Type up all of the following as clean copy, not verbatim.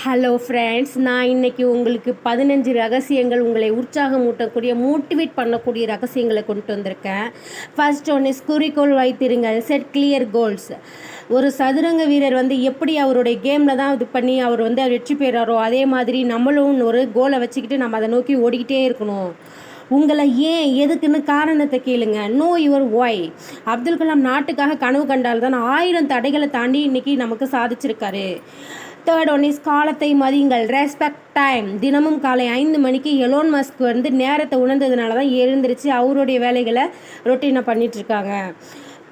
Hello friends, நான் இன்றைக்கி உங்களுக்கு 15 ரகசியங்கள் உங்களை உற்சாகமூட்டக்கூடிய மோட்டிவேட் பண்ணக்கூடிய ரகசியங்களை கொண்டு வந்திருக்கேன். ஃபர்ஸ்ட் ஒன்று, குறிக்கோள் வைத்திருங்கள். Set clear goals. ஒரு சதுரங்க வீரர் எப்படி அவருடைய கேமில் தான் இது பண்ணி அவர் வெற்றி பெறாரோ, அதே மாதிரி நம்மளும் ஒரு கோலை வச்சுக்கிட்டு நம்ம அதை நோக்கி ஓடிக்கிட்டே இருக்கணும். உங்களை ஏன் எதுக்குன்னு காரணத்தை கேளுங்க. Know your why. Abdul Kalam நாட்டுக்காக கனவு கண்டால் தான் 1000 தடைகளை தாண்டி இன்றைக்கி நமக்கு சாதிச்சிருக்காரு. தேர்ட் ஒன் இஸ் காலத்தை மதியுங்கள். Respect time. தினமும் காலை 5 மணிக்கு எலோன் மஸ்க் நேரத்தை உணர்ந்ததுனால தான் எழுந்திரிச்சு அவருடைய வேலைகளை ரொட்டீனாக பண்ணிகிட்ருக்காங்க.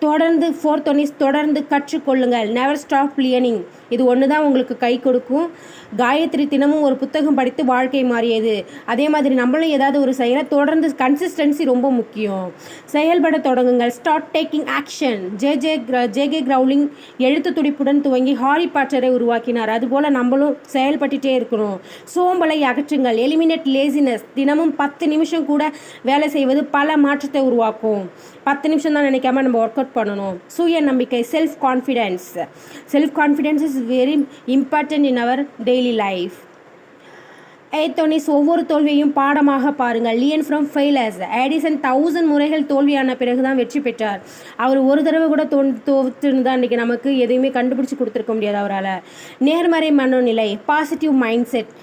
தொடர்ந்து ஃபோர்த் ஒன் இஸ் தொடர்ந்து கற்றுக்கொள்ளுங்கள். Never stop learning. இது ஒன்று தான் உங்களுக்கு கை கொடுக்கும். காயத்ரி தினமும் ஒரு புத்தகம் படித்து வாழ்க்கை மாறியது. அதே மாதிரி நம்மளும் ஏதாவது ஒரு செயலை தொடர்ந்து கன்சிஸ்டன்சி ரொம்ப முக்கியம். செயல்பட தொடங்குங்கள். Start taking action. JK Rowling எழுத்து துடிப்புடன் துவங்கி ஹாரி பாட்டரை உருவாக்கினார். அதுபோல் நம்மளும் செயல்பட்டுட்டே இருக்கணும். சோம்பலை அகற்றுங்கள். Eliminate laziness. தினமும் 10 நிமிஷம் கூட வேலை செய்வது பல மாற்றத்தை உருவாக்கும். 10 நிமிஷம் தான் நினைக்காம நம்ம ஒர்க் அவுட் பண்ணணும். சுய நம்பிக்கை. Self confidence is very important in our daily life. எய்த்தோனிஸ், ஒவ்வொரு தோல்வியையும் பாடமாக பாருங்கள். லியன் ஃப்ரம் ஃபெயிலர்ஸ். எடிசன் 1000 முறைகள் தோல்வியான பிறகு தான் வெற்றி பெற்றார். அவர் ஒரு தடவை கூட தோற்றுன்னு இன்றைக்கி நமக்கு எதையுமே கண்டுபிடிச்சி கொடுத்துருக்க முடியாது அவரால். நேர்மறை மனநிலை. Positive mind set.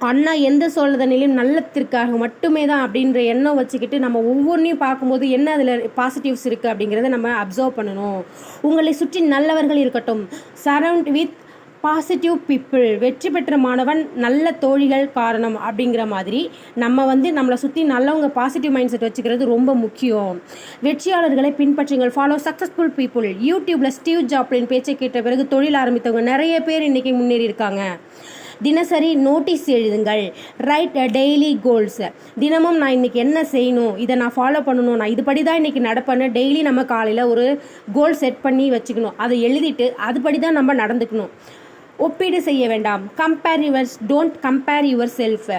அண்ணா எந்த சூழ்நிலையிலும் நல்லத்திற்காக மட்டுமே தான் அப்படின்ற எண்ணம் வச்சுக்கிட்டு நம்ம ஒவ்வொன்றையும் பார்க்கும்போது என்ன அதில் பாசிட்டிவ்ஸ் இருக்குது அப்படிங்கிறத நம்ம அப்சர்வ் பண்ணணும். உங்களை சுற்றி நல்லவர்கள் இருக்கட்டும். Surround with positive people. வெற்றி பெற்ற மாணவன் நல்ல தோழிகள் காரணம் அப்படிங்கிற மாதிரி நம்ம நம்மளை சுற்றி நல்லவங்க பாசிட்டிவ் மைண்ட் செட் வச்சுக்கிறது ரொம்ப முக்கியம். வெற்றியாளர்களை பின்பற்றுங்கள். Follow successful people. யூடியூப்பில் ஸ்டீவ் ஜாப்லின் பேச்சை கேட்ட பிறகு தொழில் ஆரம்பித்தவங்க நிறைய பேர் இன்றைக்கி முன்னேறி இருக்காங்க. தினசரி நோட்டீஸ் எழுதுங்கள். Right daily goals. தினமும் நான் இன்றைக்கி என்ன செய்யணும், இதை நான் ஃபாலோ பண்ணணும், நான் இதுபடி தான் இன்றைக்கி நடப்பேன்னு டெய்லி நம்ம காலையில் ஒரு கோல் செட் பண்ணி வச்சுக்கணும். அதை எழுதிட்டு அதுபடி தான் நம்ம நடந்துக்கணும். ஒப்பீடு செய்ய வேண்டாம். Don't compare your self.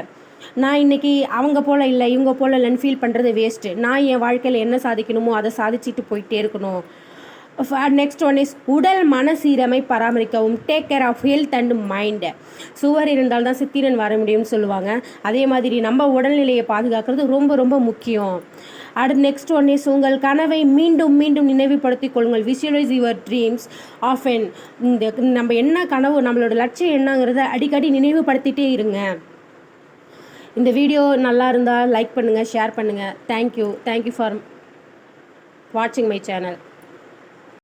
நான் இன்றைக்கி அவங்க போல் இல்லை இவங்க போல் இல்லைன்னு ஃபீல் பண்ணுறது வேஸ்ட்டு. நான் என் வாழ்க்கையில் என்ன சாதிக்கணுமோ அதை சாதிச்சுட்டு போயிட்டே இருக்கணும். நெக்ஸ்ட் ஒன் இஸ் உடல் மன சீரமை பராமரிக்கவும். Take care of health and mind. சுவர் இருந்தால் தான் சித்திரன் வர முடியும்னு சொல்லுவாங்க. அதே மாதிரி நம்ம உடல்நிலையை பாதுகாக்கிறது ரொம்ப ரொம்ப முக்கியம். அடுத்து நெக்ஸ்ட் ஒன் இஸ் உங்கள் கனவை மீண்டும் மீண்டும் நினைவுபடுத்திக் கொள்ளுங்கள். Visualise your dreams often. இந்த நம்ம என்ன கனவு, நம்மளோட லட்சியம் என்னங்கிறத அடிக்கடி நினைவுபடுத்திகிட்டே இருங்க. இந்த வீடியோ நல்லா இருந்தால் லைக் பண்ணுங்கள், ஷேர் பண்ணுங்கள். தேங்க்யூ ஃபார் வாட்சிங் மை சேனல்.